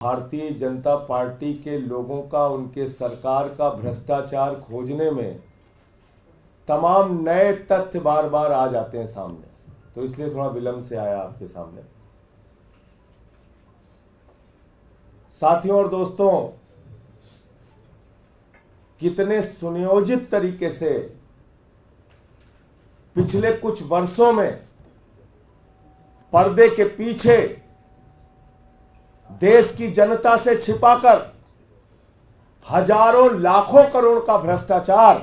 Bharatiya Janata party के लोगों का उनके सरकार का भ्रष्टाचार खोजने में तमाम नए तथ्य बार बार आ जाते हैं सामने, तो इसलिए थोड़ा विलंब से आया आपके सामने। साथियों और दोस्तों, कितने सुनियोजित तरीके से पिछले कुछ वर्षों में पर्दे के पीछे देश की जनता से छिपाकर हजारों लाखों करोड़ का भ्रष्टाचार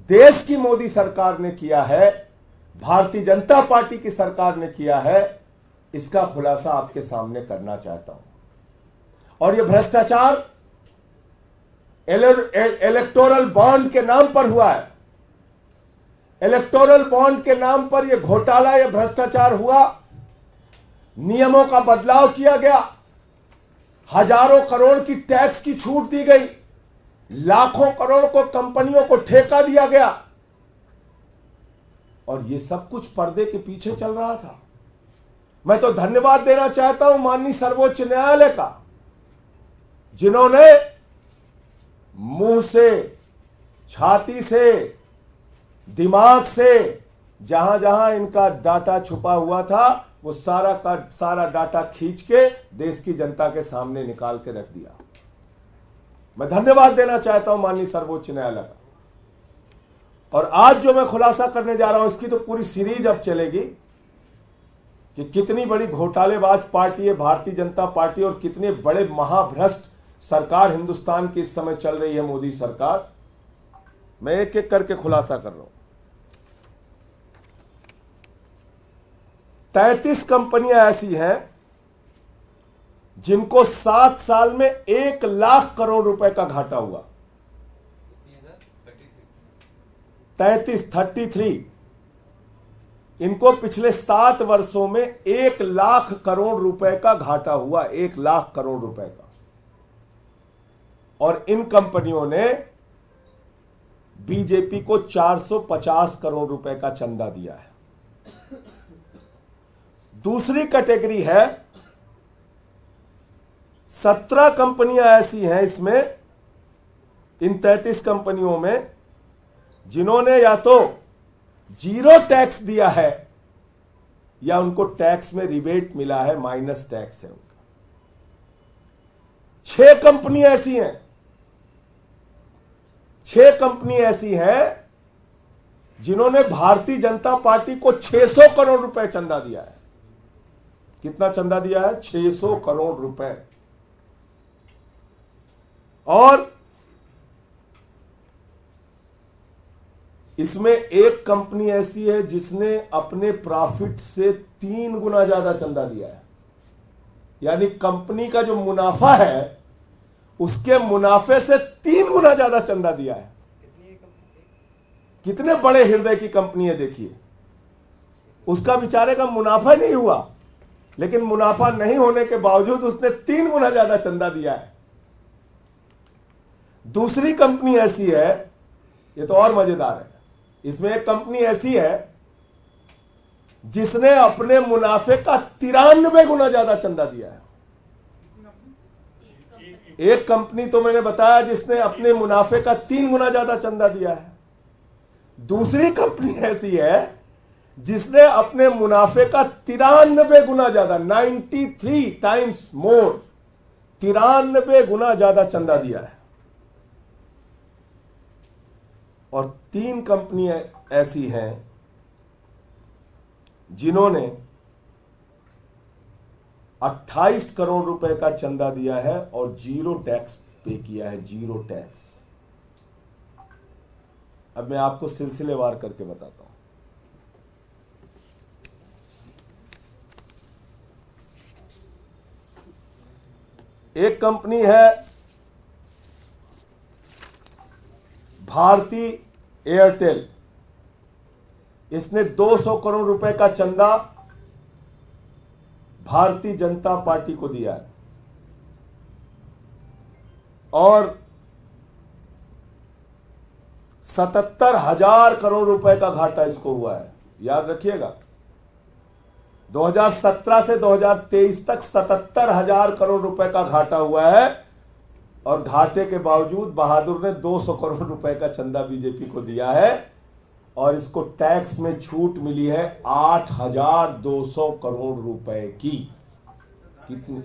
देश की मोदी सरकार ने किया है, भारतीय जनता पार्टी की सरकार ने किया है, इसका खुलासा आपके सामने करना चाहता हूं। और यह भ्रष्टाचार इलेक्टोरल बॉन्ड के नाम पर हुआ है। इलेक्टोरल बॉन्ड के नाम पर यह घोटाला, यह भ्रष्टाचार हुआ। नियमों का बदलाव किया गया, हजारों करोड़ की टैक्स की छूट दी गई, लाखों करोड़ को कंपनियों को ठेका दिया गया, और यह सब कुछ पर्दे के पीछे चल रहा था। मैं तो धन्यवाद देना चाहता हूं माननीय सर्वोच्च न्यायालय का, जिन्होंने मुंह से, छाती से, दिमाग से जहां जहां इनका डाटा छुपा हुआ था, वो सारा का सारा डाटा खींच के देश की जनता के सामने निकाल के रख दिया। मैं धन्यवाद देना चाहता हूं माननीय सर्वोच्च न्यायालय का। और आज जो मैं खुलासा करने जा रहा हूं, इसकी तो पूरी सीरीज अब चलेगी कि कितनी बड़ी घोटालेबाज पार्टी है भारतीय जनता पार्टी, और कितने बड़े महाभ्रष्ट सरकार हिंदुस्तान की इस समय चल रही है मोदी सरकार। मैं एक एक करके खुलासा कर रहा हूं। 33 कंपनियां ऐसी हैं जिनको 7 साल में 1 लाख करोड़ रुपए का घाटा हुआ। 33 इनको पिछले 7 वर्षों में 1 लाख करोड़ रुपए का घाटा हुआ, 1 लाख करोड़ रुपए का। और इन कंपनियों ने बीजेपी को 450 करोड़ रुपए का चंदा दिया है। दूसरी कैटेगरी है, 17 कंपनियां ऐसी हैं इसमें, इन 33 कंपनियों में, जिन्होंने या तो जीरो टैक्स दिया है या उनको टैक्स में रिबेट मिला है, माइनस टैक्स है उनका। 6 कंपनी ऐसी हैं, 6 कंपनी ऐसी हैं जिन्होंने भारतीय जनता पार्टी को 600 करोड़ रुपए चंदा दिया है। कितना चंदा दिया है? 600 करोड़ रुपए। और इसमें एक कंपनी ऐसी है जिसने अपने प्रॉफिट से 3 गुना ज्यादा चंदा दिया है। यानी कंपनी का जो मुनाफा है उसके मुनाफे से 3 गुना ज्यादा चंदा दिया है। कितने बड़े हृदय की कंपनी है देखिए। उसका बेचारे का मुनाफा नहीं हुआ, लेकिन मुनाफा नहीं होने के बावजूद उसने 3 गुना ज्यादा चंदा दिया है। दूसरी कंपनी ऐसी है, ये तो और मजेदार है, इसमें एक कंपनी ऐसी है जिसने अपने मुनाफे का 93 गुना ज्यादा चंदा दिया है। एक कंपनी तो मैंने बताया जिसने अपने मुनाफे का 3 गुना ज्यादा चंदा दिया है। दूसरी कंपनी ऐसी है जिसने अपने मुनाफे का 93 गुना ज्यादा, 93 टाइम्स मोर, 93 गुना ज्यादा चंदा दिया है। और 3 कंपनियां ऐसी हैं जिन्होंने 28 करोड़ रुपए का चंदा दिया है और जीरो टैक्स पे किया है, जीरो टैक्स। अब मैं आपको सिलसिलेवार करके बताता हूं। एक कंपनी है भारती एयरटेल, इसने 200 करोड़ रुपए का चंदा भारतीय जनता पार्टी को दिया है और 77,000 करोड़ रुपए का घाटा इसको हुआ है। याद रखिएगा, 2017 से 2023 तक 77,000 करोड़ रुपए का घाटा हुआ है और घाटे के बावजूद बहादुर ने 200 करोड़ रुपए का चंदा बीजेपी को दिया है और इसको टैक्स में छूट मिली है 8,200 करोड़ रुपए की। कितनी?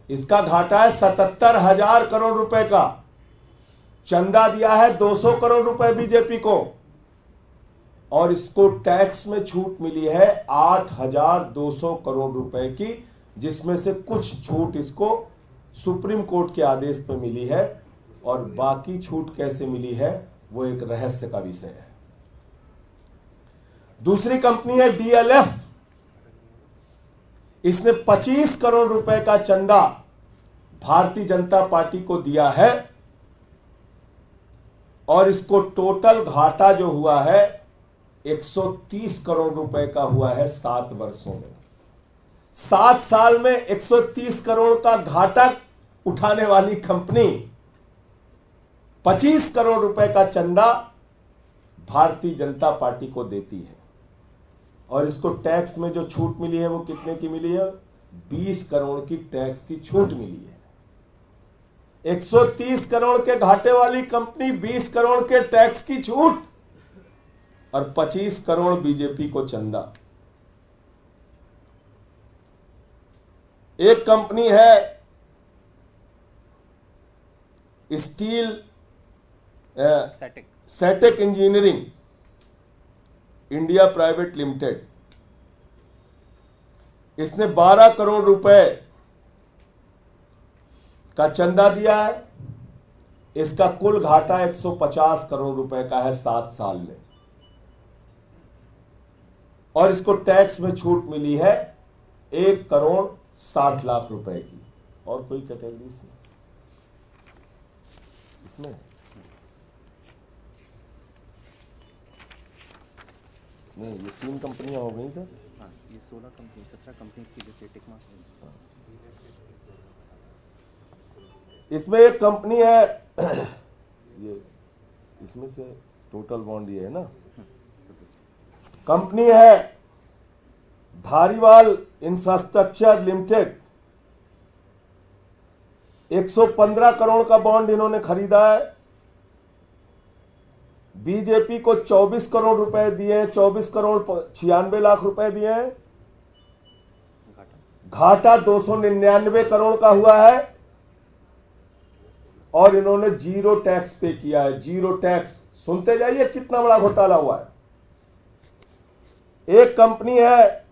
इसका घाटा है 77,000 करोड़ रुपए का, चंदा दिया है 200 करोड़ रुपए बीजेपी को और इसको टैक्स में छूट मिली है 8,200 करोड़ रुपए की, जिसमें से कुछ छूट इसको सुप्रीम कोर्ट के आदेश पे मिली है और बाकी छूट कैसे मिली है वो एक रहस्य का विषय है। दूसरी कंपनी है डीएलएफ। इसने 25 करोड़ रुपए का चंदा भारतीय जनता पार्टी को दिया है और इसको टोटल घाटा जो हुआ है 130 करोड़ रुपए का हुआ है 7 वर्षों में। 7 साल में 130 करोड़ का घाटा उठाने वाली कंपनी 25 करोड़ रुपए का चंदा भारतीय जनता पार्टी को देती है और इसको टैक्स में जो छूट मिली है वो कितने की मिली है? 20 करोड़ की टैक्स की छूट मिली है। 130 करोड़ के घाटे वाली कंपनी 20 करोड़ के टैक्स की छूट और 25 करोड़ बीजेपी को चंदा। एक कंपनी है स्टील सेटेक इंजीनियरिंग इंडिया प्राइवेट लिमिटेड। इसने 12 करोड़ रुपए का चंदा दिया है। इसका कुल घाटा 150 करोड़ रुपए का है 7 साल में और इसको टैक्स में छूट मिली है 1 करोड़ 60 लाख रुपए की। और कोई कैटेगरी इसमें नहीं, ये 3 कंपनियां हो गई सर। हाँ, ये 16 कंपनी 17 कंपनी की जैसे टिक मार्क। इसमें एक कंपनी है ये, इसमें से टोटल बॉन्ड ये है ना, कंपनी है धारीवाल इंफ्रास्ट्रक्चर लिमिटेड। 115 करोड़ का बॉन्ड इन्होंने खरीदा है। बीजेपी को 24 करोड़ रुपए दिए, 24 करोड़ 96 लाख रुपए दिए हैं। घाटा 299 करोड़ का हुआ है और इन्होंने जीरो टैक्स पे किया है। जीरो टैक्स, सुनते जाइए कितना बड़ा घोटाला हुआ है। एक कंपनी है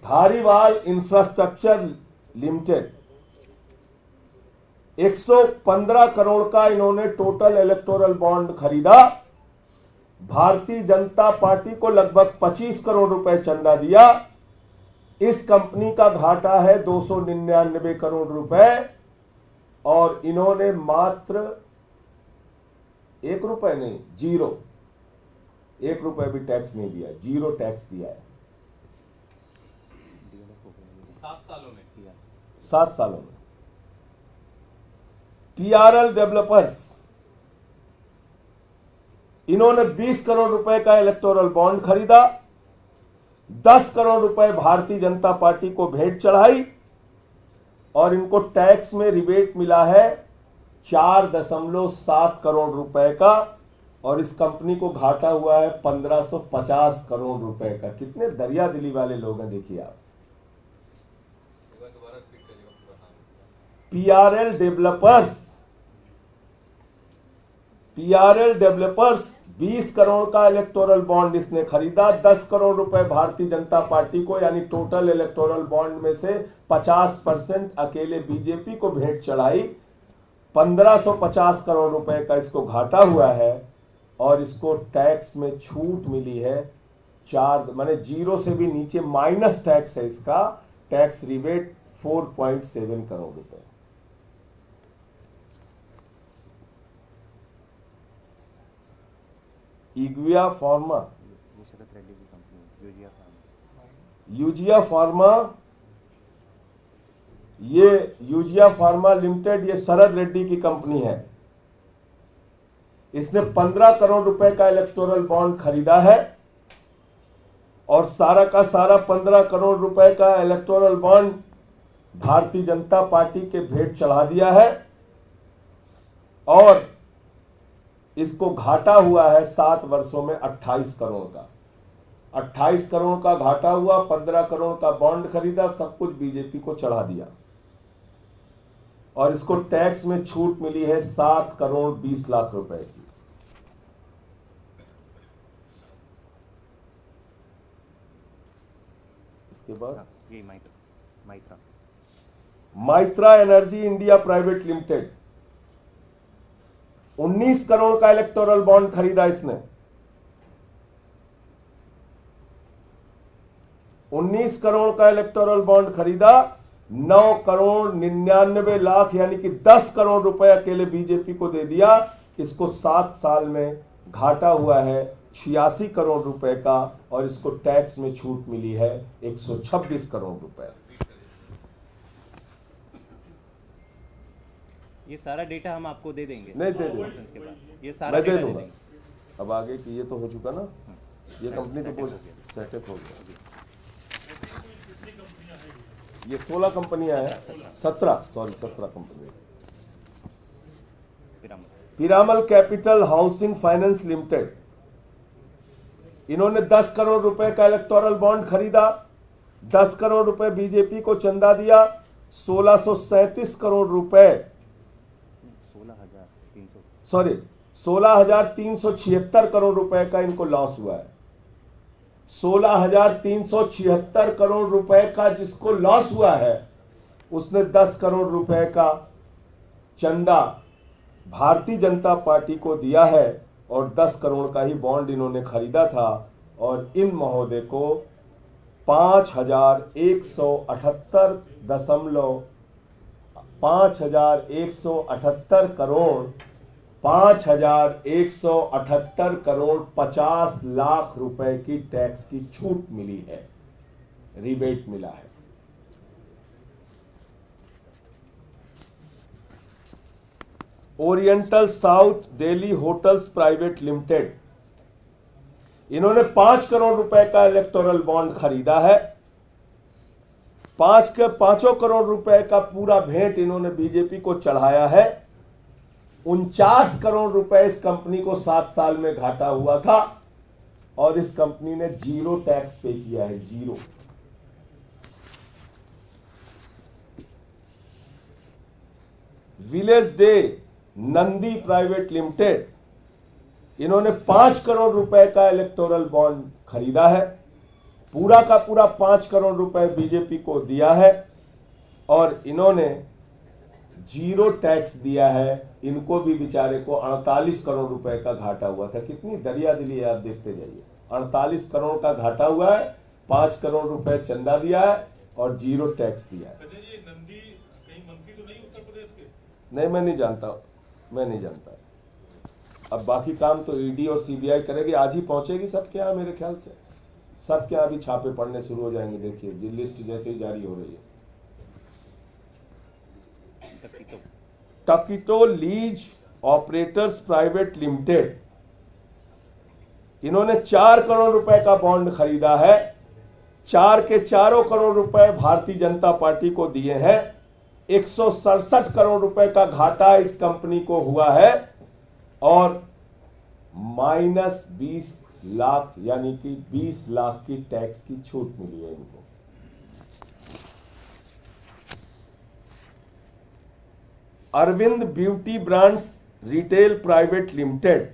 धारीवाल इंफ्रास्ट्रक्चर लिमिटेड। 115 करोड़ का इन्होंने टोटल इलेक्टोरल बॉन्ड खरीदा। भारतीय जनता पार्टी को लगभग 25 करोड़ रुपए चंदा दिया। इस कंपनी का घाटा है 299 करोड़ रुपए और इन्होंने मात्र 1 रुपए नहीं, जीरो, 1 रुपए भी टैक्स नहीं दिया, जीरो टैक्स दिया है 7 सालों में। पीआरएल डेवलपर्स, इन्होंने 20 करोड़ रुपए का इलेक्टोरल बॉन्ड खरीदा। 10 करोड़ रुपए भारतीय जनता पार्टी को भेंट चढ़ाई और इनको टैक्स में रिबेट मिला है 4.7 करोड़ रुपए का और इस कंपनी को घाटा हुआ है 1550 करोड़ रुपए का। कितने दरिया दिली वाले लोग हैं, देखिए आप। पीआरएल डेवलपर्स 20 करोड़ का इलेक्टोरल बॉन्ड इसने खरीदा। 10 करोड़ रुपए भारतीय जनता पार्टी को, यानी टोटल इलेक्टोरल बॉन्ड में से 50% अकेले बीजेपी को भेंट चढ़ाई। 1550 करोड़ रुपए का इसको घाटा हुआ है और इसको टैक्स में छूट मिली है 4, माने जीरो से भी नीचे माइनस टैक्स है इसका। टैक्स रिबेट 4.7 करोड़ रुपए। इग्विया फार्मा, यूजिया फार्मा, ये यूजिया फार्मा लिमिटेड, ये शरद रेड्डी की कंपनी है। इसने 15 करोड़ रुपए का इलेक्टोरल बॉन्ड खरीदा है और सारा का सारा 15 करोड़ रुपए का electoral bond Bharatiya Janata party के भेंट चढ़ा दिया है और इसको घाटा हुआ है 7 वर्षों में 28 करोड़ का। 28 करोड़ का घाटा हुआ, 15 करोड़ का बॉन्ड खरीदा, सब कुछ बीजेपी को चढ़ा दिया और इसको टैक्स में छूट मिली है 7 करोड़ 20 लाख रुपए की। इसके बाद ये Maitra Maitra energy India private limited 19 crore का इलेक्टोरल बॉन्ड खरीदा इसने। 19 करोड़ का इलेक्टोरल बॉन्ड खरीदा, 9 करोड़ 99 लाख यानी कि 10 करोड़ रुपए अकेले बीजेपी को दे दिया। इसको 7 साल में घाटा हुआ है 86 करोड़ रुपए का और इसको टैक्स में छूट मिली है 126 करोड़ रुपए। ये सारा डेटा हम आपको दे देंगे। नहीं दे देंगे, कॉन्फ्रेंस के बाद ये सारा मैं दे डेटा दे दूंगा। देंगे। अब आगे की ये तो हो चुका ना, ये कंपनी तो सेटअप हो गया। ये 16 कंपनियां हैं, 17 कंपनियां। Piramal capital housing finance limited, इन्होंने 10 करोड़ रुपए का इलेक्टोरल बॉन्ड खरीदा, 10 करोड़ रुपए बीजेपी को चंदा दिया, 1637 करोड़ रुपए 16,376 करोड़ रुपए का इनको लॉस हुआ है। 16,376 करोड़ रुपए का जिसको लॉस हुआ है उसने 10 करोड़ रुपए का चंदा भारतीय जनता पार्टी को दिया है और 10 करोड़ का ही बॉन्ड इन्होंने खरीदा था और इन महोदय को 5,178 करोड़ 50 लाख रुपए की टैक्स की छूट मिली है, रिबेट मिला है। Oriental south Delhi hotels private limited, इन्होंने 5 करोड़ रुपए का इलेक्टोरल बॉन्ड खरीदा है। 5 करोड़ रुपए का पूरा भेंट इन्होंने बीजेपी को चढ़ाया है। 49 करोड़ रुपए इस कंपनी को 7 साल में घाटा हुआ था और इस कंपनी ने 0 टैक्स पे किया है, 0। Village day Nandi private limited, इन्होंने 5 करोड़ रुपए का इलेक्टोरल बॉन्ड खरीदा है, पूरा का पूरा 5 करोड़ रुपए बीजेपी को दिया है और इन्होंने 0 टैक्स दिया है। इनको भी बेचारे को 48 करोड़ रुपए का घाटा हुआ था। कितनी दरिया दिली है, आप देखते जाइए। 48 करोड़ का घाटा हुआ है, 5 करोड़ रुपए चंदा दिया है और 0 टैक्स दिया है। नंदी कहीं मंत्री तो नहीं उत्तर प्रदेश के? नहीं, मैं नहीं जानता। अब बाकी काम तो ईडी और सीबीआई करेगी। आज ही पहुंचेगी सबके यहाँ, मेरे ख्याल से सबके यहाँ भी छापे पड़ने शुरू हो जाएंगे। देखिए जी, लिस्ट जैसे ही जारी हो रही है। टकीटो लीज ऑपरेटर्स प्राइवेट लिमिटेड, इन्होंने 4 करोड़ रुपए का बॉन्ड खरीदा है। 4 के 4 करोड़ रुपए भारतीय जनता पार्टी को दिए हैं। 167 करोड़ रुपए का घाटा इस कंपनी को हुआ है और -20 लाख यानी कि 20 लाख की टैक्स की छूट मिली है इनको। Arvind beauty brands retail private limited,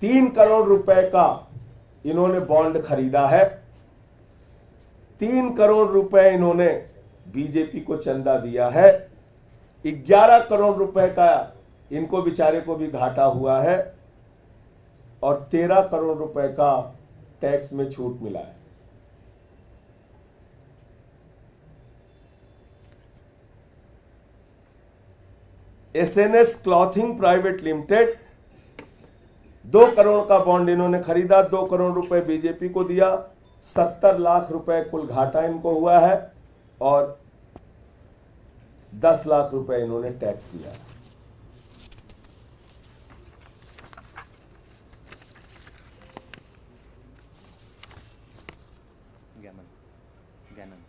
3 crore रुपए का इन्होंने बॉन्ड खरीदा है। 3 करोड़ रुपए इन्होंने बीजेपी को चंदा दिया है। 11 करोड़ रुपए का इनको बेचारे को भी घाटा हुआ है और 13 करोड़ रुपए का टैक्स में छूट मिला है। SNS clothing private limited, 2 crore का बॉन्ड इन्होंने खरीदा, 2 करोड़ रुपए बीजेपी को दिया, 70 लाख रुपए कुल घाटा इनको हुआ है और 10 लाख रुपए इन्होंने टैक्स दिया है। Gammon Gannon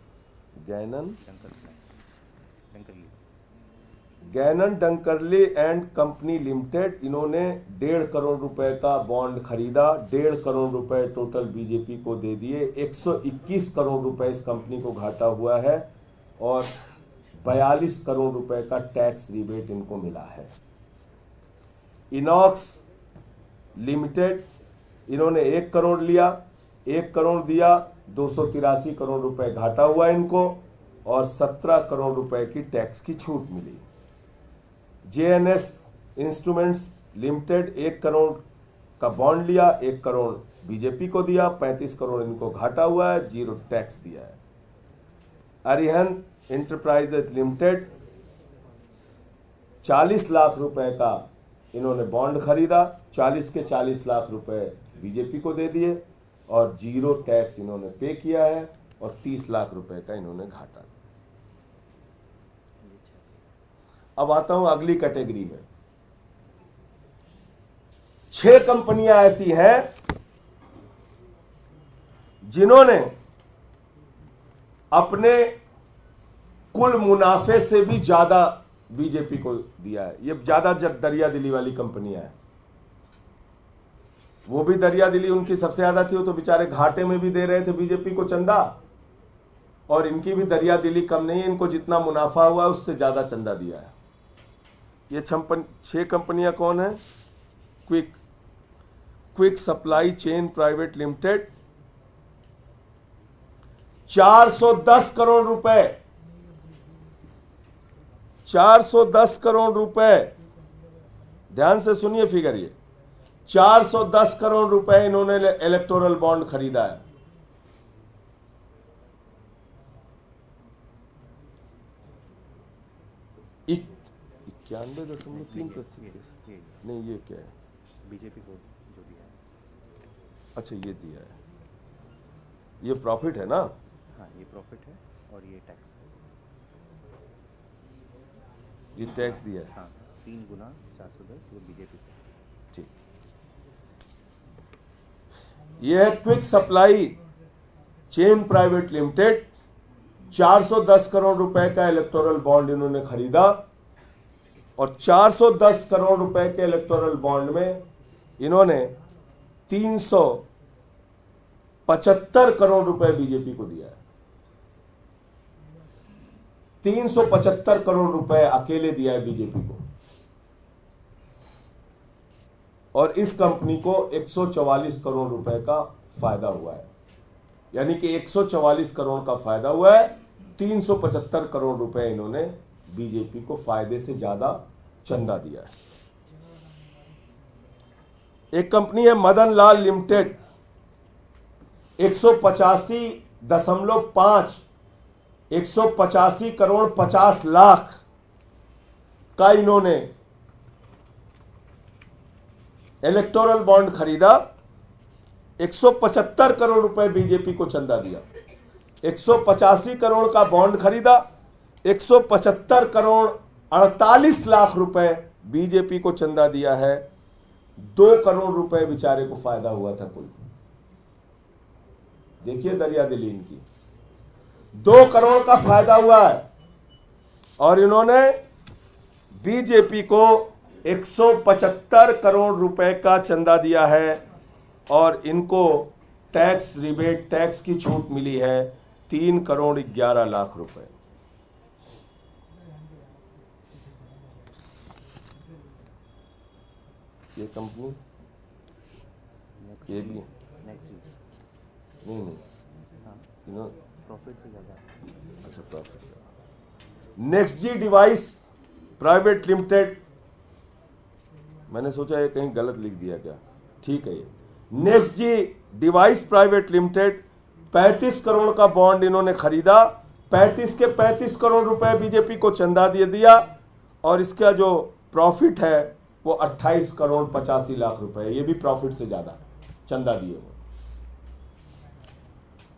Gannon Dunkerley Gannon Dunkerley and company limited, इन्होंने 1.5 करोड़ रुपए का बॉन्ड खरीदा, 1.5 करोड़ रुपए टोटल बीजेपी को दे दिए, 121 करोड़ रुपए इस कंपनी को घाटा हुआ है और 42 करोड़ रुपए का टैक्स रिबेट इनको मिला है। इनॉक्स लिमिटेड, इन्होंने 1 करोड़ लिया, 1 करोड़ दिया, 283 करोड़ रुपए घाटा हुआ इनको और 17 करोड़ रुपए की टैक्स की छूट मिली। JNS इंस्ट्रूमेंट्स लिमिटेड 1 करोड़ का बॉन्ड लिया, 1 करोड़ बीजेपी को दिया, 35 करोड़ इनको घाटा हुआ है, 0 टैक्स दिया है। अरिहंत इंटरप्राइजेज लिमिटेड 40 लाख रुपए का इन्होंने बॉन्ड खरीदा, 40 के 40 लाख रुपए बीजेपी को दे दिए और 0 टैक्स इन्होंने पे किया है और 30 लाख रुपए का इन्होंने घाटा। अब आता हूं अगली कैटेगरी में। 6 कंपनियां ऐसी हैं जिन्होंने अपने कुल मुनाफे से भी ज्यादा बीजेपी को दिया है। ये ज्यादा दरिया दिली वाली कंपनियां हैं। वो भी दरिया दिली उनकी सबसे ज्यादा थी, वो तो बेचारे घाटे में भी दे रहे थे बीजेपी को चंदा, और इनकी भी दरिया दिली कम नहीं है, इनको जितना मुनाफा हुआ है उससे ज्यादा चंदा दिया है। ये 6 कंपनियां कौन है? Quick supply chain private limited 410 crore रुपए, 410 करोड़ रुपए, ध्यान से सुनिए फिगर, ये 410 करोड़ रुपए इन्होंने इलेक्टोरल बॉन्ड खरीदा है। $91.3%। नहीं, ये क्या है? बीजेपी को जो दिया है। अच्छा, ये दिया है, ये प्रॉफिट है ना? हाँ, ये प्रॉफिट है और ये टैक्स है। ये टैक्स दिया है। हाँ, 3 गुना 410 वो बीजेपी को। ठीक, ये है quick supply chain private limited, 410 crore रुपए का इलेक्टोरल बॉन्ड इन्होंने खरीदा और 410 करोड़ रुपए के इलेक्टोरल बॉन्ड में इन्होंने 375 करोड़ रुपए बीजेपी को दिया है। 375 करोड़ रुपए अकेले दिया है बीजेपी को और इस कंपनी को 144 करोड़ रुपए का फायदा हुआ है। यानी कि 144 करोड़ का फायदा हुआ है, 375 करोड़ रुपए इन्होंने बीजेपी को फायदे से ज्यादा चंदा दिया है। एक कंपनी है मदन लाल लिमिटेड, 185 करोड़ 50 लाख का इन्होंने इलेक्टोरल बॉन्ड खरीदा, 175 करोड़ रुपए बीजेपी को चंदा दिया। 185 करोड़ का बॉन्ड खरीदा, 175 करोड़ 48 लाख रुपए बीजेपी को चंदा दिया है। 2 करोड़ रुपए बेचारे को फायदा हुआ था कुल। देखिए दरिया दिली इनकी, 2 करोड़ का फायदा हुआ है और इन्होंने बीजेपी को 175 करोड़ रुपए का चंदा दिया है और इनको टैक्स रिबेट, टैक्स की छूट मिली है 3 करोड़ 11 लाख रुपए। ये कंपनी ये भी नेक्स्ट नहीं, हाँ, प्रॉफिट से ज़्यादा। अच्छा, प्रॉफिट। नेक्स्ट जी डिवाइस प्राइवेट लिमिटेड, मैंने सोचा ये कहीं गलत लिख दिया क्या, ठीक है। ये नेक्स्ट जी डिवाइस प्राइवेट लिमिटेड 35 करोड़ का बॉन्ड इन्होंने खरीदा, 35 के 35 करोड़ रुपए बीजेपी को चंदा दे दिया और इसका जो प्रॉफिट है वो 28 करोड़ 85 लाख रुपए, ये भी प्रॉफिट से ज्यादा चंदा दिए वो,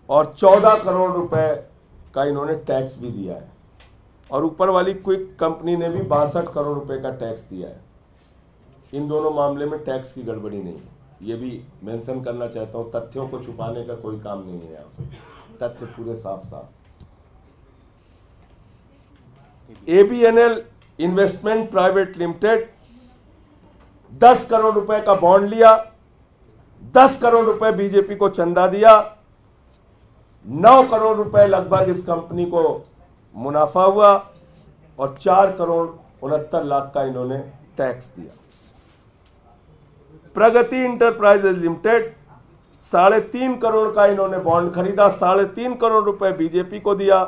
और 14 करोड़ रुपए का इन्होंने टैक्स भी दिया है और ऊपर वाली क्विक कंपनी ने भी 62 करोड़ रुपए का टैक्स दिया है। इन दोनों मामले में टैक्स की गड़बड़ी नहीं है, ये भी मेंशन करना चाहता हूं, तथ्यों को छुपाने का कोई काम नहीं है यहाँ पे। तथ्य पूरे साफ साफ। एबीएनएल इन्वेस्टमेंट प्राइवेट लिमिटेड 10 करोड़ रुपए का बॉन्ड लिया, 10 करोड़ रुपए बीजेपी को चंदा दिया, 9 करोड़ रुपए लगभग इस कंपनी को मुनाफा हुआ और 4 करोड़ 69 लाख का इन्होंने टैक्स दिया। प्रगति इंटरप्राइजेज लिमिटेड 3.5 करोड़ का इन्होंने बॉन्ड खरीदा, 3.5 करोड़ रुपए बीजेपी को दिया,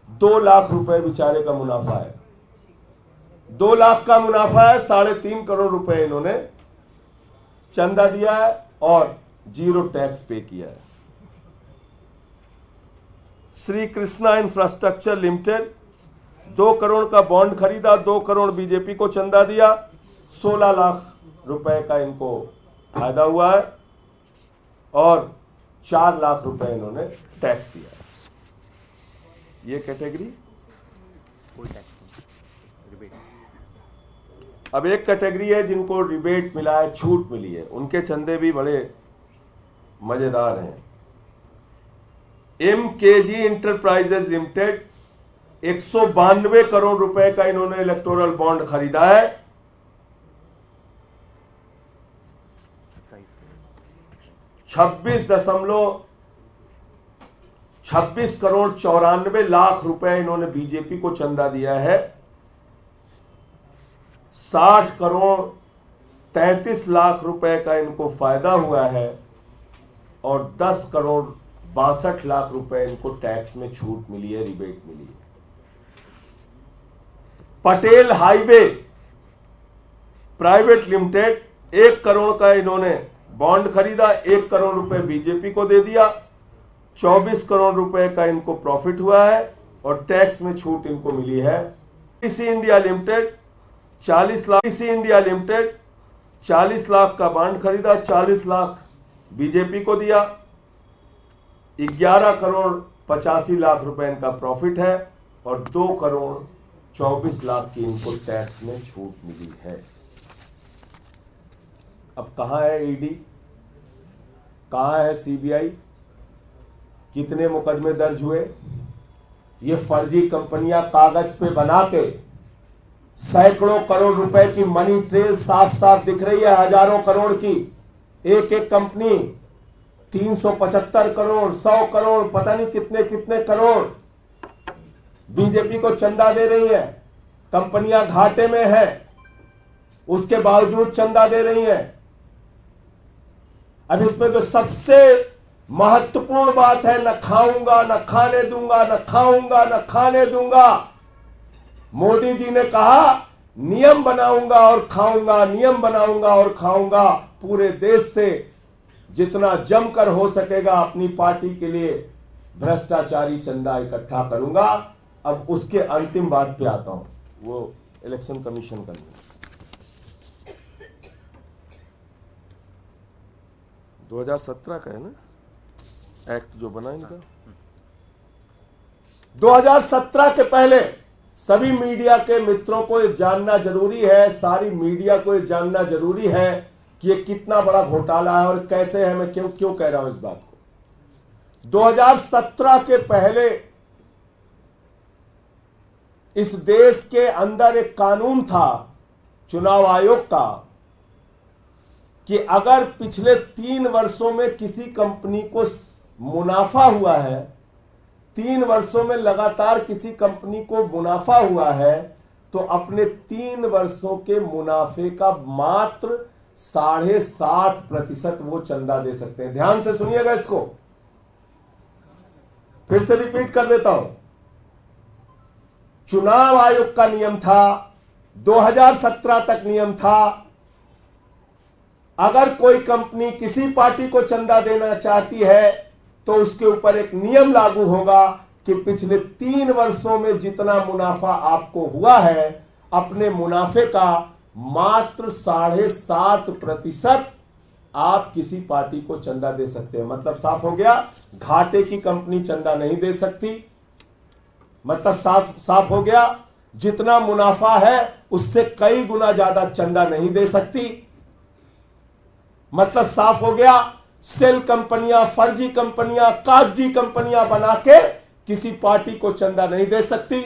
2 लाख रुपए बेचारे का मुनाफा है, 2 लाख का मुनाफा है, 3.5 करोड़ रुपए इन्होंने चंदा दिया है और 0 टैक्स पे किया है। श्री कृष्णा इंफ्रास्ट्रक्चर लिमिटेड 2 करोड़ का बॉन्ड खरीदा, 2 करोड़ बीजेपी को चंदा दिया, 16 लाख रुपए का इनको फायदा हुआ है और 4 लाख रुपए इन्होंने टैक्स दिया है। ये कैटेगरी। कोई टैक्स नहीं, रिबेट। अब एक कैटेगरी है जिनको रिबेट मिला है, छूट मिली है, उनके चंदे भी बड़े मजेदार हैं। एमकेजी इंटरप्राइजेज लिमिटेड 192 करोड़ रुपए का इन्होंने इलेक्टोरल बॉन्ड खरीदा है, 26 करोड़ 94 लाख रुपए इन्होंने बीजेपी को चंदा दिया है, 60 करोड़ 33 लाख रुपए का इनको फायदा हुआ है और 10 करोड़ 62 लाख रुपए इनको टैक्स में छूट मिली है, रिबेट मिली है। Patel highway private limited 1 crore का इन्होंने बॉन्ड खरीदा, 1 करोड़ रुपए बीजेपी को दे दिया, 24 करोड़ रुपए का इनको प्रॉफिट हुआ है और टैक्स में छूट इनको मिली है। इसी इंडिया लिमिटेड 40 लाख का बॉन्ड खरीदा, 40 लाख बीजेपी को दिया, 11 करोड़ 85 लाख रुपए इनका प्रॉफिट है और 2 करोड़ 24 लाख की इनको टैक्स में छूट मिली है। अब कहां है ईडी, कहां है सीबीआई, कितने मुकदमे दर्ज हुए? ये फर्जी कंपनियां कागज पे बना के सैकड़ों करोड़ रुपए की मनी ट्रेल साफ साफ दिख रही है, हजारों करोड़ की एक एक कंपनी, 375 करोड़ 100 करोड़ पता नहीं कितने कितने करोड़ बीजेपी को चंदा दे रही है। कंपनियां घाटे में हैं, उसके बावजूद चंदा दे रही हैं। अब इसमें जो सबसे महत्वपूर्ण बात है, न खाऊंगा न खाने दूंगा, न खाऊंगा न खाने दूंगा। मोदी जी ने कहा नियम बनाऊंगा और खाऊंगा, नियम बनाऊंगा और खाऊंगा। पूरे देश से जितना जमकर हो सकेगा अपनी पार्टी के लिए भ्रष्टाचारी चंदा इकट्ठा करूंगा। अब उसके अंतिम बात पे आता हूं, वो इलेक्शन कमीशन का 2017 का है ना एक्ट जो बना इनका। 2017 के पहले सभी मीडिया के मित्रों को ये जानना जरूरी है, सारी मीडिया को ये जानना जरूरी है कि ये कितना बड़ा घोटाला है और कैसे है। मैं क्यों कह रहा हूं इस बात को। 2017 के पहले इस देश के अंदर एक कानून था चुनाव आयोग का कि अगर पिछले 3 वर्षों में किसी कंपनी को मुनाफा हुआ है, 3 वर्षों में लगातार किसी कंपनी को मुनाफा हुआ है, तो अपने 3 वर्षों के मुनाफे का मात्र 7.5% वो चंदा दे सकते हैं। ध्यान से सुनिएगा इसको, फिर से रिपीट कर देता हूं। चुनाव आयोग का नियम था, 2017 तक नियम था, अगर कोई कंपनी किसी पार्टी को चंदा देना चाहती है तो उसके ऊपर एक नियम लागू होगा कि पिछले 3 वर्षों में जितना मुनाफा आपको हुआ है, अपने मुनाफे का मात्र 7.5% आप किसी पार्टी को चंदा दे सकते हैं। मतलब साफ हो गया, घाटे की कंपनी चंदा नहीं दे सकती। मतलब साफ हो गया, जितना मुनाफा है उससे कई गुना ज्यादा चंदा नहीं दे सकती। मतलब साफ हो गया, सेल कंपनियां, फर्जी कंपनियां, कागजी कंपनियां बना के किसी पार्टी को चंदा नहीं दे सकती।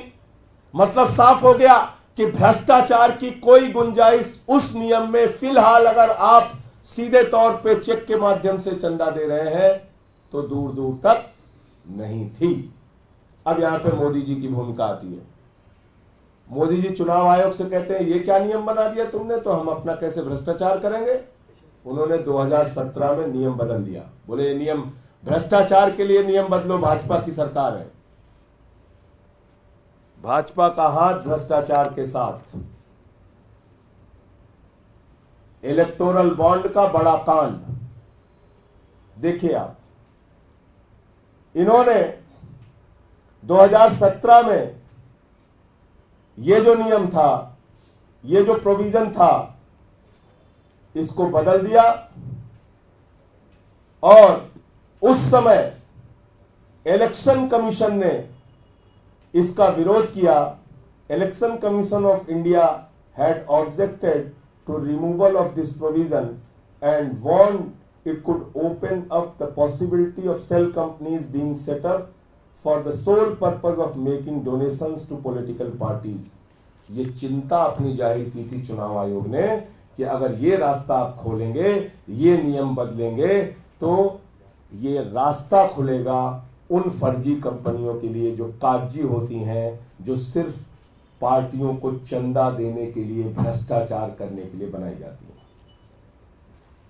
मतलब साफ हो गया कि भ्रष्टाचार की कोई गुंजाइश उस नियम में फिलहाल अगर आप सीधे तौर पे चेक के माध्यम से चंदा दे रहे हैं तो दूर दूर तक नहीं थी। अब यहां पे मोदी जी की भूमिका आती है। मोदी जी चुनाव आयोग से कहते हैं ये क्या नियम बना दिया तुमने, तो हम अपना कैसे भ्रष्टाचार करेंगे। उन्होंने 2017 में नियम बदल दिया। बोले ये नियम भ्रष्टाचार के लिए नियम बदलो, भाजपा की सरकार है। भाजपा का हाथ भ्रष्टाचार के साथ। इलेक्टोरल बॉन्ड का बड़ा कांड देखिए आप। इन्होंने 2017 में ये जो नियम था, ये जो प्रोविजन था, इसको बदल दिया और उस समय इलेक्शन कमीशन ने इसका विरोध किया। Election commission of India had objected to removal of this provision and warned it could open up the possibility of shell companies being set up for the sole purpose of making donations to political parties. ये चिंता अपनी जाहिर की थी चुनाव आयोग ने कि अगर ये रास्ता आप खोलेंगे, ये नियम बदलेंगे, तो ये रास्ता खुलेगा उन फर्जी कंपनियों के लिए जो कागजी होती हैं, जो सिर्फ पार्टियों को चंदा देने के लिए, भ्रष्टाचार करने के लिए बनाई जाती हैं।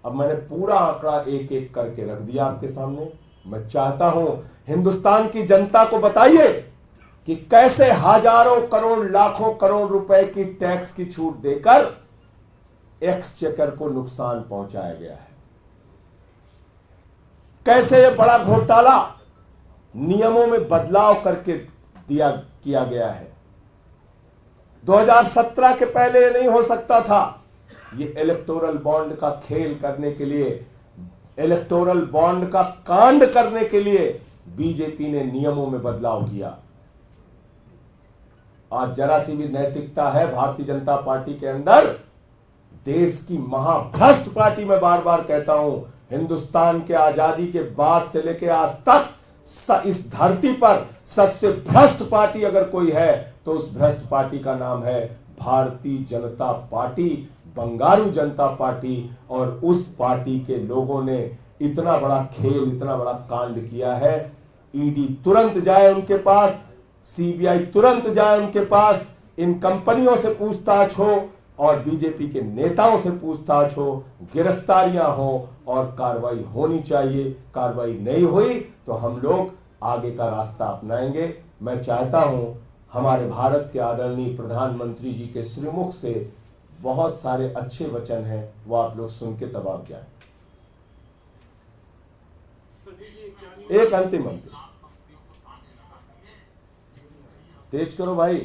अब मैंने पूरा आंकड़ा एक एक करके रख दिया आपके सामने। मैं चाहता हूं हिंदुस्तान की जनता को बताइए कि कैसे हजारों करोड़, लाखों करोड़ रुपए की टैक्स की छूट देकर एक्सचेकर को नुकसान पहुंचाया गया है। कैसे यह बड़ा घोटाला नियमों में बदलाव करके किया गया है। 2017 के पहले ये नहीं हो सकता था। ये इलेक्टोरल बॉन्ड का खेल करने के लिए, इलेक्टोरल बॉन्ड का कांड करने के लिए बीजेपी ने नियमों में बदलाव किया। आज जरा सी भी नैतिकता है भारतीय जनता पार्टी के अंदर, देश की महाभ्रष्ट पार्टी, मैं बार बार कहता हूं, हिंदुस्तान के आजादी के बाद से लेकर आज तक इस धरती पर सबसे भ्रष्ट पार्टी अगर कोई है तो उस भ्रष्ट पार्टी का नाम है भारतीय जनता पार्टी, बंगारू जनता पार्टी। और उस पार्टी के लोगों ने इतना बड़ा खेल, इतना बड़ा कांड किया है। ईडी तुरंत जाए उनके पास, सीबीआई तुरंत जाए उनके पास, इन कंपनियों से पूछताछ हो और बीजेपी के नेताओं से पूछताछ हो, गिरफ्तारियां हो और कार्रवाई होनी चाहिए। कार्रवाई नहीं हुई तो हम लोग आगे का रास्ता अपनाएंगे। मैं चाहता हूं हमारे भारत के आदरणीय प्रधानमंत्री जी के श्रीमुख से बहुत सारे अच्छे वचन हैं, वो आप लोग सुन के तब आप जाएं। एक अंतिम तेज करो भाई।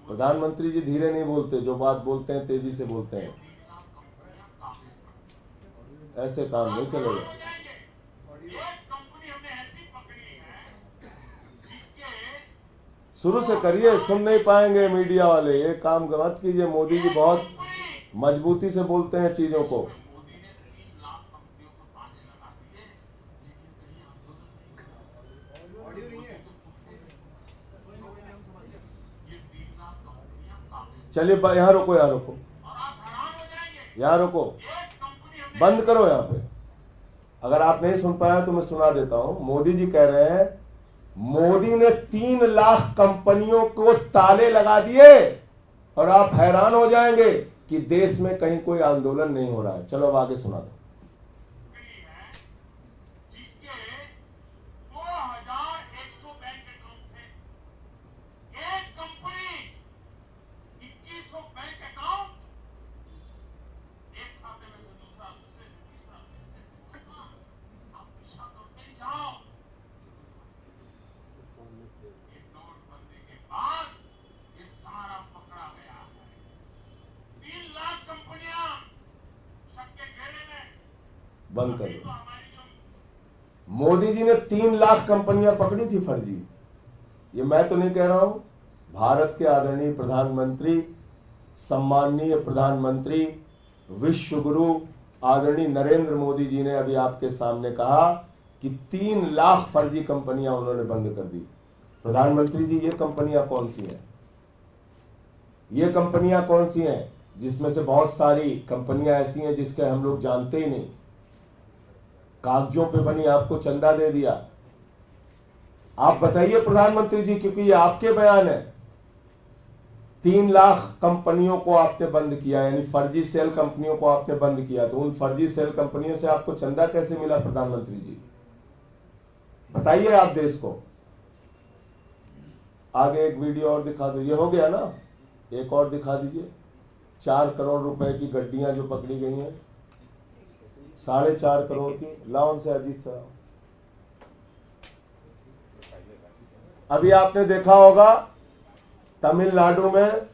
प्रधानमंत्री जी धीरे नहीं बोलते, जो बात बोलते हैं तेजी से बोलते हैं। ऐसे काम नहीं चलेगा। शुरू से करिए, सुन नहीं पाएंगे मीडिया वाले। ये काम मत कीजिए। मोदी जी बहुत मजबूती से बोलते हैं चीजों को। चलिए यहाँ रुको, यहाँ रुको, यहाँ रुको, बंद करो यहाँ पे। अगर आप नहीं सुन पाए तो मैं सुना देता हूं। मोदी जी कह रहे हैं मोदी ने 3 लाख कंपनियों को ताले लगा दिए और आप हैरान हो जाएंगे कि देश में कहीं कोई आंदोलन नहीं हो रहा है। चलो अब आगे सुना दो। बंद कर दो। मोदी जी ने 3 लाख कंपनियां पकड़ी थी फर्जी। ये मैं तो नहीं कह रहा हूं, भारत के आदरणीय प्रधानमंत्री, सम्माननीय प्रधानमंत्री, विश्व गुरु आदरणीय नरेंद्र मोदी जी ने अभी आपके सामने कहा कि 3 लाख फर्जी कंपनियां उन्होंने बंद कर दी। प्रधानमंत्री जी, ये कंपनियां कौन सी हैं? ये कंपनियां कौन सी हैं जिसमें से बहुत सारी कंपनियां ऐसी हैं जिसके हम लोग जानते ही नहीं, कागजों पे बनी, आपको चंदा दे दिया। आप बताइए प्रधानमंत्री जी, क्योंकि ये आपके बयान है। 3 लाख कंपनियों को आपने बंद किया, यानी फर्जी सेल कंपनियों को आपने बंद किया, तो उन फर्जी सेल कंपनियों से आपको चंदा कैसे मिला प्रधानमंत्री जी? बताइए आप देश को। आगे एक वीडियो और दिखा दो, ये हो गया ना, एक और दिखा दीजिए। 4 करोड़ रुपए की गड्डियां जो पकड़ी गई हैं, 4.5 करोड़ की। लाओ से अजीत साहब, अभी आपने देखा होगा तमिलनाडु में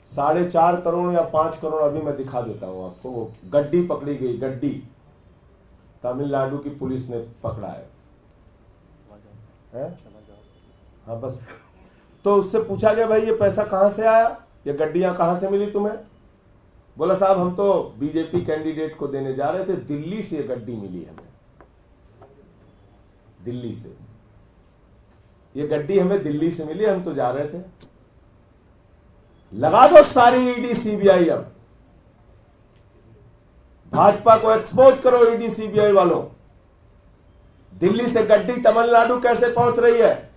4.5 करोड़ या 5 करोड़, अभी मैं दिखा देता हूं आपको। वो गड्डी पकड़ी गई, गड्डी तमिलनाडु की पुलिस ने पकड़ा है? हाँ बस। तो उससे पूछा गया, भाई ये पैसा कहां से आया, ये गड्डियां कहां से मिली तुम्हें? बोला साहब हम तो बीजेपी कैंडिडेट को देने जा रहे थे, दिल्ली से गड्डी मिली हमें, दिल्ली से ये गड्डी हमें दिल्ली से मिली, हम तो जा रहे थे। लगा दो सारी ईडी सीबीआई, अब भाजपा को एक्सपोज करो ईडी सीबीआई वालों। दिल्ली से गड्डी तमिलनाडु कैसे पहुंच रही है,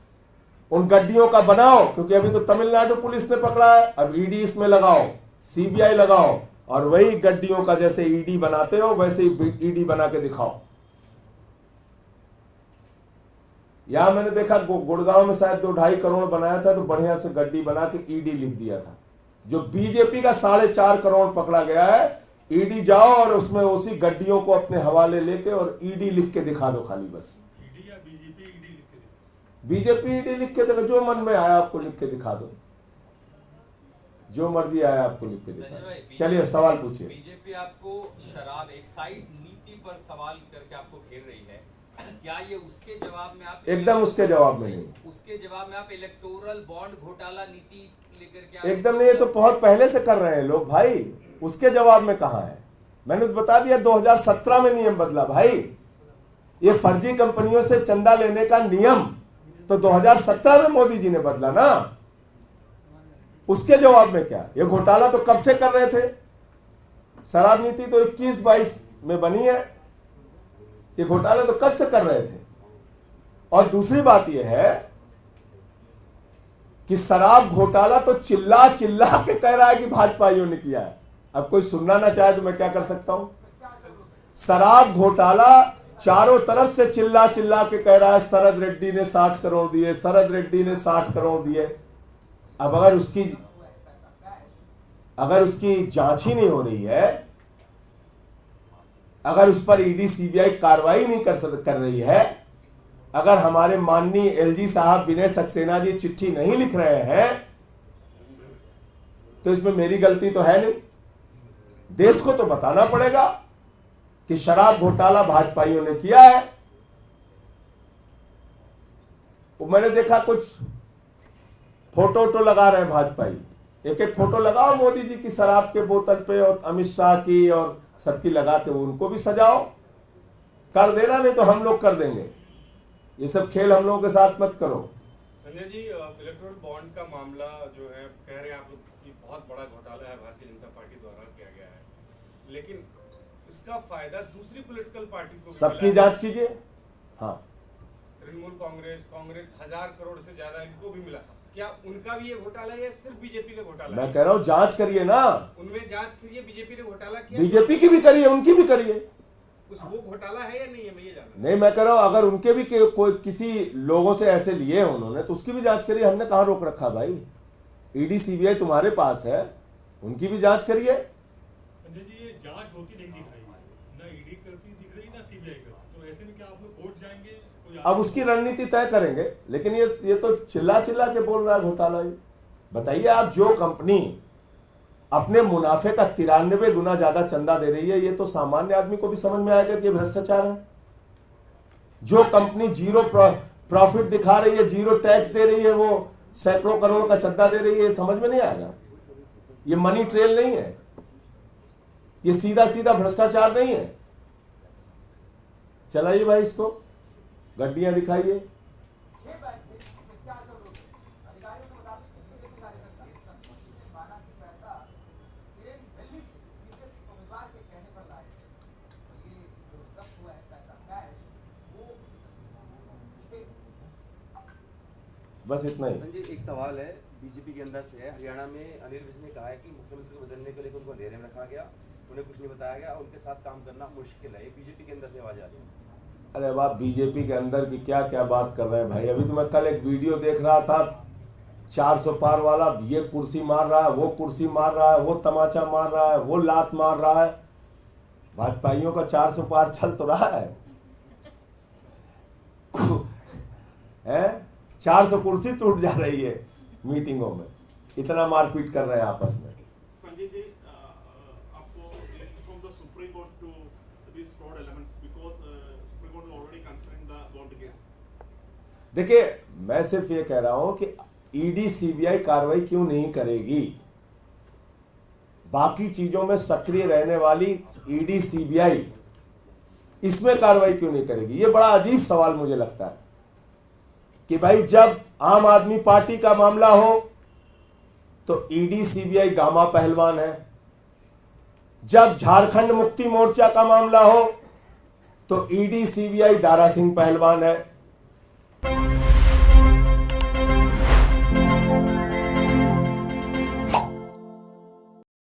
उन गड्डियों का बनाओ, क्योंकि अभी तो तमिलनाडु पुलिस ने पकड़ा है, अब ईडी इसमें लगाओ, सीबीआई लगाओ, और वही गड्डियों का जैसे ईडी बनाते हो वैसे ही ईडी बना के दिखाओ। यहां मैंने देखा गुड़गांव में शायद 2-2.5 करोड़ बनाया था, तो बढ़िया से गड्डी बना के ईडी लिख दिया था। जो बीजेपी का 4.5 करोड़ पकड़ा गया है, ईडी जाओ और उसमें उसी गड्डियों को अपने हवाले लेके और ईडी लिख के दिखा दो खाली, बस। ईडी या बीजेपी ईडी लिख के दिखा? बीजेपी ईडी लिख के देखो, जो मन में आया आपको लिख के दिखा दो, जो मर्जी आया आपको लिख के दिखा दो। चलिए सवाल पूछिए। बीजेपी आपको शराब एक्साइज नीति पर सवाल करके आपको घेर रही है, क्या ये उसके जवाब में आप एकदम उसके जवाब में नहीं, उसके जवाब में आप इलेक्टोरल बॉन्ड घोटाला नीति लेकर के एकदम नहीं। ये तो बहुत पहले से कर रहे हैं लोग भाई, उसके जवाब में कहां है? मैंने तो बता दिया 2017 में नियम बदला भाई। ये फर्जी कंपनियों से चंदा लेने का नियम तो 2017 में मोदी जी ने बदला ना, उसके जवाब में क्या? ये घोटाला तो कब से कर रहे थे? शराब नीति तो 21-22 में बनी है, ये घोटाला तो कब से कर रहे थे। और दूसरी बात यह है कि शराब घोटाला तो चिल्ला चिल्ला के कह रहा है कि भाजपाइयों ने किया है। अब कोई सुनना ना चाहे तो मैं क्या कर सकता हूं? शराब घोटाला चारों तरफ से चिल्ला चिल्ला के कह रहा है शरद रेड्डी ने 60 करोड़ दिए, शरद रेड्डी ने 60 करोड़ दिए। अब अगर उसकी जांच ही नहीं हो रही है, अगर उस पर ईडी सीबीआई कार्रवाई नहीं कर रही है, अगर हमारे माननीय एलजी साहब विनय सक्सेना जी चिट्ठी नहीं लिख रहे हैं, तो इसमें मेरी गलती तो है नहीं। देश को तो बताना पड़ेगा कि शराब घोटाला भाजपाइयों ने किया है। मैंने देखा कुछ फोटो लगा रहे हैं भाजपाई, एक एक फोटो लगाओ मोदी जी की शराब के बोतल पे और अमित शाह की और सबकी लगा के उनको भी सजाओ, कर देना, नहीं तो हम लोग कर देंगे। ये सब खेल हम लोगों के साथ मत करो। संजय जी, इलेक्टोरल बॉन्ड का मामला जो है, कह रहे हैं आप कि बहुत बड़ा घोटाला है, भारतीय जनता पार्टी द्वारा किया गया है, लेकिन इसका फायदा दूसरी पॉलिटिकल पार्टी को, सबकी जांच कीजिए। हाँ, तृणमूल कांग्रेस 1000 करोड़ से ज्यादा इनको भी मिला। क्या उनका भी ये घोटाला है या सिर्फ बीजेपी का घोटाला? मैं कह रहा हूं जांच करिए ना, उनमें जांच कीजिए। बीजेपी ने घोटाला किया, बीजेपी की भी करिए, उनकी भी करिए। वो घोटाला है या नहीं है, मैं ये जानना। नहीं, मैं कह रहा हूं अगर उनके भी कोई किसी लोगों से ऐसे लिए हैं उन्होंने, तो उसकी भी जांच करिए। हमने कहां रोक रखा भाई? ईडी सीबीआई तुम्हारे पास है, उनकी भी जांच करिए। संजय जी, ये जांच होती नहीं दिख रही, ना ईडी करती दिख रही ना सीबीआई करती, तो ऐसे में क्या आप लोग कोर्ट जाएंगे? अब उसकी रणनीति तय करेंगे, लेकिन ये तो चिल्ला चिल्ला के बोल रहा है घोटाला। बताइए आप, जो कंपनी अपने मुनाफे का 93 गुना ज्यादा चंदा दे रही है, ये तो सामान्य आदमी को भी समझ में आएगा कि ये भ्रष्टाचार है। जो कंपनी जीरो प्रॉफिट दिखा रही है, जीरो टैक्स दे रही है, वो सैकड़ों करोड़ का चंदा दे रही है, समझ में नहीं आएगा? ये मनी ट्रेल नहीं है। ये सीधा सीधा भ्रष्टाचार नहीं है? चलाइए भाई इसको, गड्डियां दिखाइए। बस इतना ही। संजय, एक सवाल है बीजेपी के अंदर से है। हरियाणा में अनिल विज ने कहा है कि मुख्यमंत्री को बदलने के लिए उनको अंधेरे में रखा गया, उन्हें कुछ नहीं बताया गया, उनके साथ काम करना मुश्किल है। ये बीजेपी के अंदर से आवाज आ रही है। अरे बाप, बीजेपी के अंदर की क्या क्या बात कर रहे हैं भाई। अभी तो मैं कल एक वीडियो देख रहा था, 400 पार वाला, ये कुर्सी मार रहा है, वो कुर्सी मार रहा है, वो तमाचा मार रहा है, वो लात मार रहा है। भाजपाइयों का 400 पार चल तो रहा है, 400 कुर्सी टूट जा रही है मीटिंगों में, इतना मारपीट कर रहे हैं आपस में। संजय जी, आपको from the Supreme Court to these fraud elements because Supreme Court is already considering the gold case. देखिए, मैं सिर्फ ये कह रहा हूं कि ईडी सीबीआई कार्रवाई क्यों नहीं करेगी? बाकी चीजों में सक्रिय रहने वाली ईडी सीबीआई इसमें कार्रवाई क्यों नहीं करेगी? ये बड़ा अजीब सवाल मुझे लगता है कि भाई जब आम आदमी पार्टी का मामला हो तो ईडी सीबीआई गामा पहलवान है, जब झारखंड मुक्ति मोर्चा का मामला हो तो ईडी सीबीआई दारा सिंह पहलवान है,